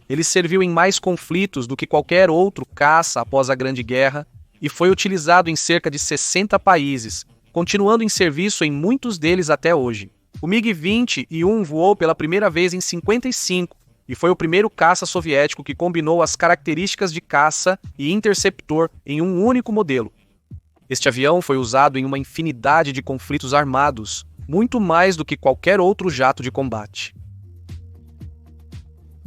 Ele serviu em mais conflitos do que qualquer outro caça após a Grande Guerra e foi utilizado em cerca de 60 países, continuando em serviço em muitos deles até hoje. O MiG-21 voou pela primeira vez em 55 e foi o primeiro caça soviético que combinou as características de caça e interceptor em um único modelo. Este avião foi usado em uma infinidade de conflitos armados, muito mais do que qualquer outro jato de combate.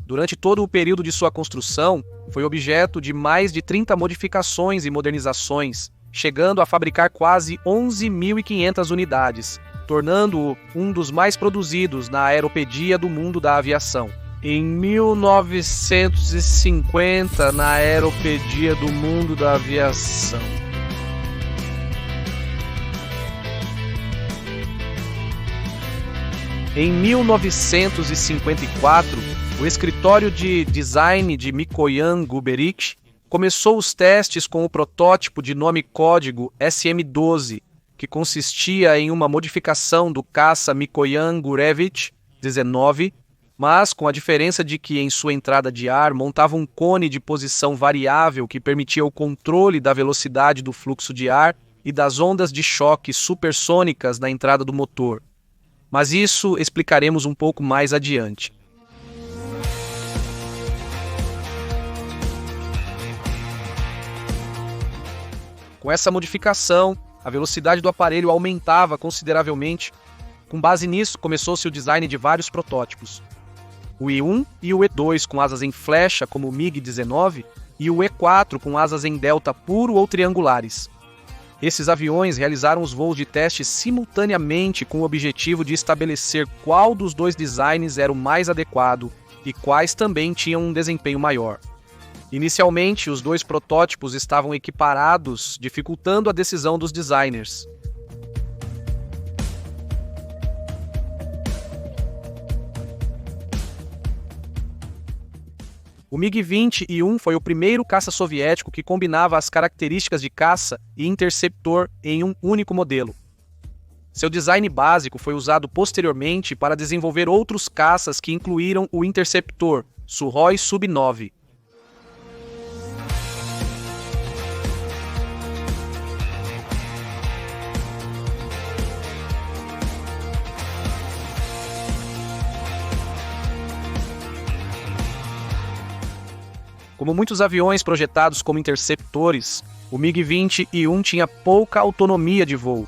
Durante todo o período de sua construção, foi objeto de mais de 30 modificações e modernizações, chegando a fabricar quase 11.500 unidades, tornando-o um dos mais produzidos na aeropedia do mundo da aviação. Em 1950, na aeropedia do mundo da aviação. Em 1954, o escritório de design de Mikoyan Gurevich começou os testes com o protótipo de nome código SM-12, que consistia em uma modificação do caça Mikoyan Gurevich 19, mas com a diferença de que em sua entrada de ar montava um cone de posição variável que permitia o controle da velocidade do fluxo de ar e das ondas de choque supersônicas na entrada do motor. Mas isso explicaremos um pouco mais adiante. Com essa modificação, a velocidade do aparelho aumentava consideravelmente. Com base nisso, começou-se o design de vários protótipos. O I-1 e o E-2 com asas em flecha, como o MiG-19, e o E-4 com asas em delta puro ou triangulares. Esses aviões realizaram os voos de teste simultaneamente com o objetivo de estabelecer qual dos dois designs era o mais adequado e quais também tinham um desempenho maior. Inicialmente, os dois protótipos estavam equiparados, dificultando a decisão dos designers. O MiG-21 foi o primeiro caça soviético que combinava as características de caça e interceptor em um único modelo. Seu design básico foi usado posteriormente para desenvolver outros caças que incluíram o interceptor Sukhoi Su-9. Como muitos aviões projetados como interceptores, o MiG-21 tinha pouca autonomia de voo.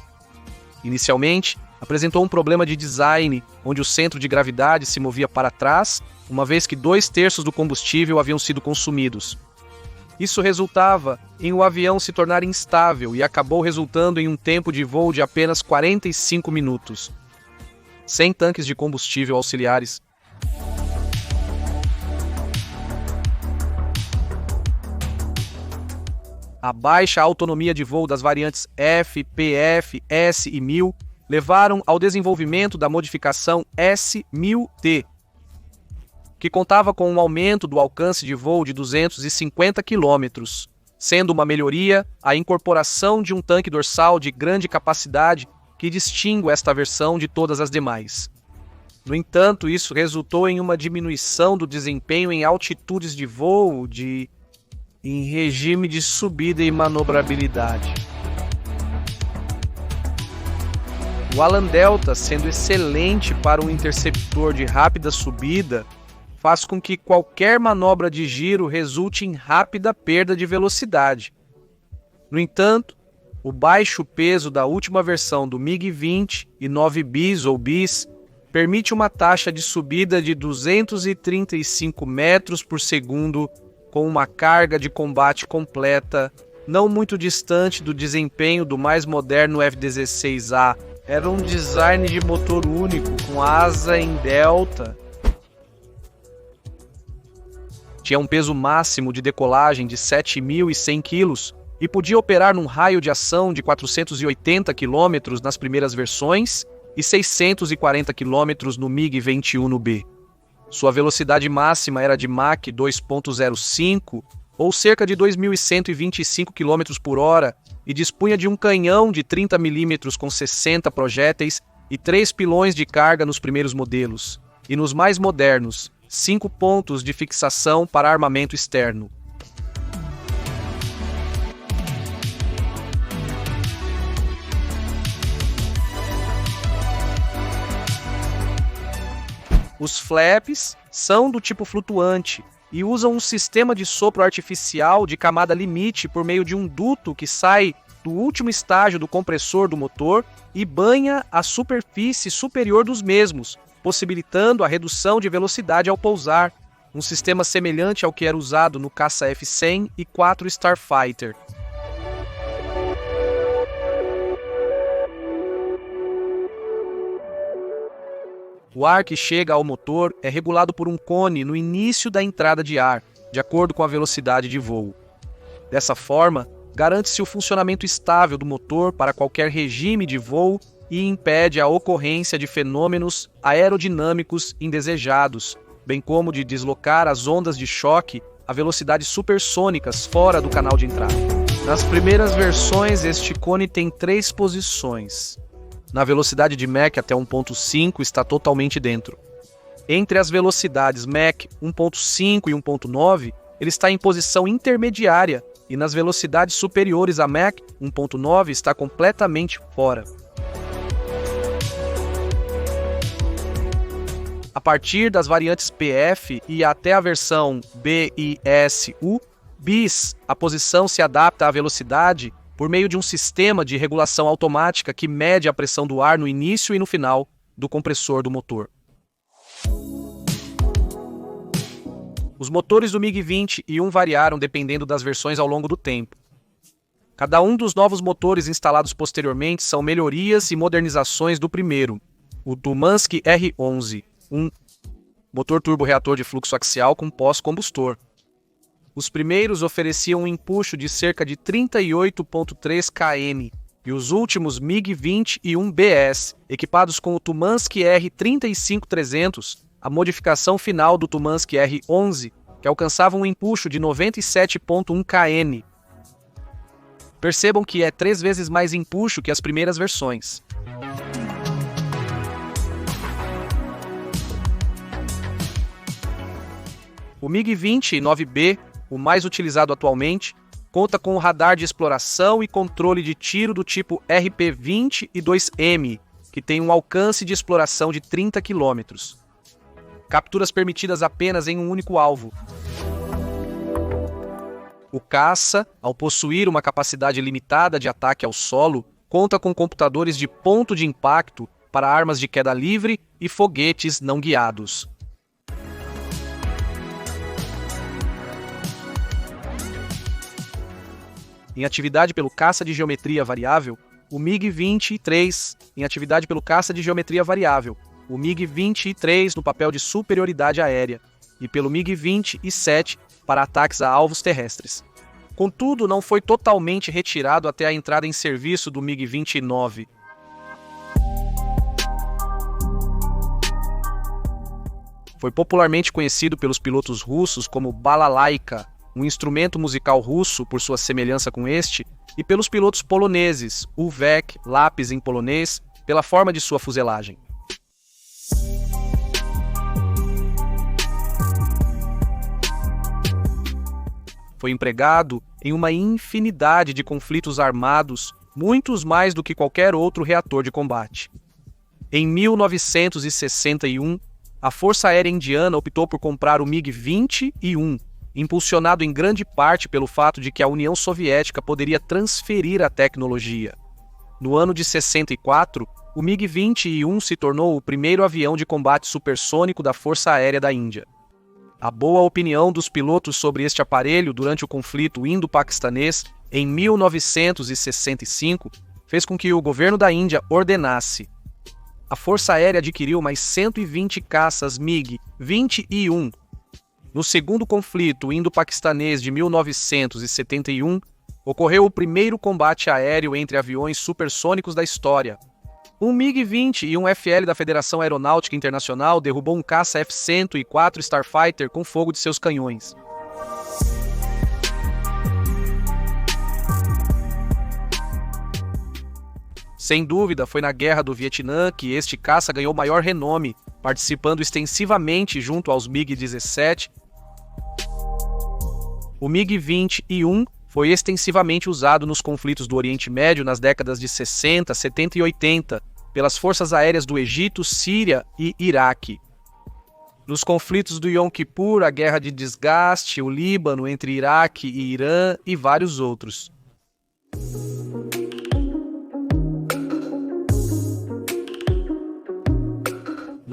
Inicialmente, apresentou um problema de design, onde o centro de gravidade se movia para trás, uma vez que 2/3 do combustível haviam sido consumidos. Isso resultava em o avião se tornar instável e acabou resultando em um tempo de voo de apenas 45 minutos, sem tanques de combustível auxiliares. A baixa autonomia de voo das variantes F, PF, S e 1000 levaram ao desenvolvimento da modificação S-1000T, que contava com um aumento do alcance de voo de 250 km, sendo uma melhoria a incorporação de um tanque dorsal de grande capacidade que distingue esta versão de todas as demais. No entanto, isso resultou em uma diminuição do desempenho em altitudes de voo em regime de subida e manobrabilidade. O Alan Delta, sendo excelente para um interceptor de rápida subida, faz com que qualquer manobra de giro resulte em rápida perda de velocidade. No entanto, o baixo peso da última versão do MiG-20 e 9 bis ou bis permite uma taxa de subida de 235 metros por segundo com uma carga de combate completa, não muito distante do desempenho do mais moderno F-16A. Era um design de motor único, com asa em delta. Tinha um peso máximo de decolagem de 7.100 kg e podia operar num raio de ação de 480 km nas primeiras versões e 640 km no MiG-21B. Sua velocidade máxima era de Mach 2.05, ou cerca de 2.125 km por hora, e dispunha de um canhão de 30 mm com 60 projéteis e 3 pilões de carga nos primeiros modelos, e nos mais modernos, 5 pontos de fixação para armamento externo. Os flaps são do tipo flutuante e usam um sistema de sopro artificial de camada limite por meio de um duto que sai do último estágio do compressor do motor e banha a superfície superior dos mesmos, possibilitando a redução de velocidade ao pousar, um sistema semelhante ao que era usado no caça F-100 e 4 Starfighter. O ar que chega ao motor é regulado por um cone no início da entrada de ar, de acordo com a velocidade de voo. Dessa forma, garante-se o funcionamento estável do motor para qualquer regime de voo e impede a ocorrência de fenômenos aerodinâmicos indesejados, bem como de deslocar as ondas de choque a velocidades supersônicas fora do canal de entrada. Nas primeiras versões, este cone tem 3 posições. Na velocidade de Mach até 1.5 está totalmente dentro. Entre as velocidades Mach 1.5 e 1.9, ele está em posição intermediária e nas velocidades superiores a Mach 1.9 está completamente fora. A partir das variantes PF e até a versão BISU, bis, a posição se adapta à velocidade por meio de um sistema de regulação automática que mede a pressão do ar no início e no final do compressor do motor. Os motores do MiG-20 e 1 variaram dependendo das versões ao longo do tempo. Cada um dos novos motores instalados posteriormente são melhorias e modernizações do primeiro, o Tumansky R11, um motor turbo-reator de fluxo axial com pós-combustor. Os primeiros ofereciam um empuxo de cerca de 38,3 km e os últimos MiG-20 e 1 BS, equipados com o Tumansky R35300, a modificação final do Tumansky R11, que alcançava um empuxo de 97,1 km. Percebam que é 3 vezes mais empuxo que as primeiras versões. O MiG-20 9B, o mais utilizado atualmente, conta com um radar de exploração e controle de tiro do tipo RP-20 e 2M, que tem um alcance de exploração de 30 km. Capturas permitidas apenas em um único alvo. O caça, ao possuir uma capacidade limitada de ataque ao solo, conta com computadores de ponto de impacto para armas de queda livre e foguetes não guiados. Em atividade pelo caça de geometria variável, o MiG-23 em atividade pelo caça de geometria variável, o MiG-23 no papel de superioridade aérea e pelo MiG-27 para ataques a alvos terrestres. Contudo, não foi totalmente retirado até a entrada em serviço do MiG-29. Foi popularmente conhecido pelos pilotos russos como balalaika, um instrumento musical russo por sua semelhança com este, e pelos pilotos poloneses, uwek, lápis em polonês, pela forma de sua fuselagem. Foi empregado em uma infinidade de conflitos armados, muitos mais do que qualquer outro reator de combate. Em 1961, a Força Aérea Indiana optou por comprar o MiG-20 e 1, impulsionado em grande parte pelo fato de que a União Soviética poderia transferir a tecnologia. No ano de 64, o MiG-20 e 1 se tornou o primeiro avião de combate supersônico da Força Aérea da Índia. A boa opinião dos pilotos sobre este aparelho durante o conflito indo-paquistanês em 1965 fez com que o governo da Índia ordenasse. A Força Aérea adquiriu mais 120 caças MiG-20 e 1. No segundo conflito indo-paquistanês de 1971, ocorreu o primeiro combate aéreo entre aviões supersônicos da história. Um MiG-20 e um FL da Federação Aeronáutica Internacional derrubou um caça F-100 e 4 Starfighter com fogo de seus canhões. Sem dúvida, foi na Guerra do Vietnã que este caça ganhou maior renome, participando extensivamente junto aos MiG-17. O MiG-20 e 1 foi extensivamente usado nos conflitos do Oriente Médio nas décadas de 60, 70 e 80 pelas forças aéreas do Egito, Síria e Iraque. Nos conflitos do Yom Kippur, a Guerra de Desgaste, o Líbano entre Iraque e Irã e vários outros.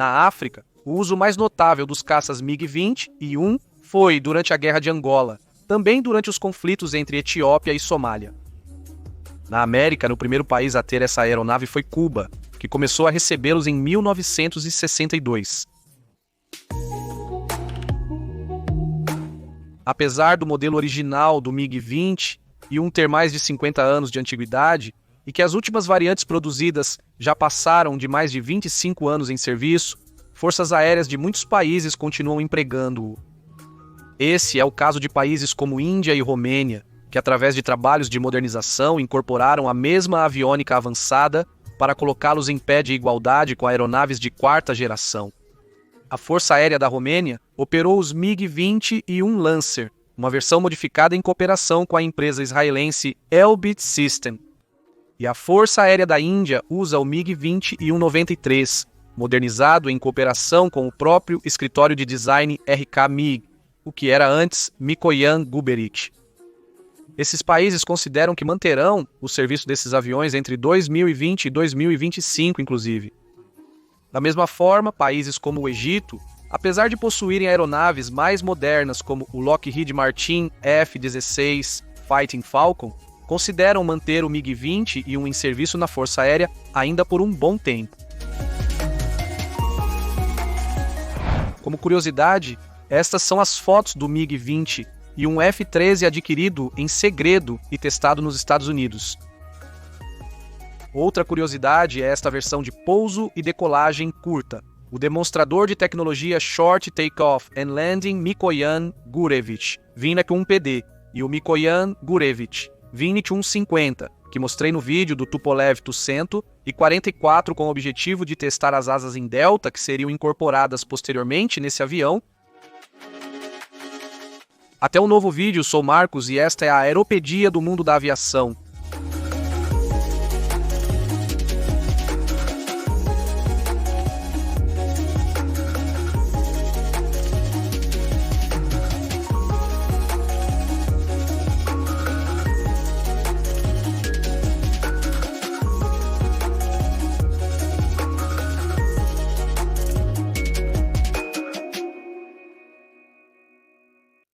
Na África, o uso mais notável dos caças MiG-20 e 1 foi durante a Guerra de Angola, também durante os conflitos entre Etiópia e Somália. Na América, no primeiro país a ter essa aeronave foi Cuba, que começou a recebê-los em 1962. Apesar do modelo original do MiG-20 e 1 ter mais de 50 anos de antiguidade, e que as últimas variantes produzidas já passaram de mais de 25 anos em serviço, forças aéreas de muitos países continuam empregando-o. Esse é o caso de países como Índia e Romênia, que através de trabalhos de modernização incorporaram a mesma aviônica avançada para colocá-los em pé de igualdade com aeronaves de quarta geração. A Força Aérea da Romênia operou os MiG-20 e 1 Lancer, uma versão modificada em cooperação com a empresa israelense Elbit System. E a Força Aérea da Índia usa o MiG-20 e 1 93, modernizado em cooperação com o próprio escritório de design RK MiG, o que era antes Mikoyan Guberic. Esses países consideram que manterão o serviço desses aviões entre 2020 e 2025, inclusive. Da mesma forma, países como o Egito, apesar de possuírem aeronaves mais modernas como o Lockheed Martin F-16 Fighting Falcon, consideram manter o MiG-20 e 1 em serviço na Força Aérea ainda por um bom tempo. Como curiosidade, estas são as fotos do MiG-20 e um F-13 adquirido em segredo e testado nos Estados Unidos. Outra curiosidade é esta versão de pouso e decolagem curta, o demonstrador de tecnologia Short Takeoff and Landing Mikoyan Gurevich, Vinak 1PD, e o Mikoyan Gurevich, Vinik 150, que mostrei no vídeo do Tupolev Tu-100 e 44 com o objetivo de testar as asas em delta que seriam incorporadas posteriormente nesse avião. Até um novo vídeo, sou Marcos e esta é a Aeropedia do Mundo da Aviação.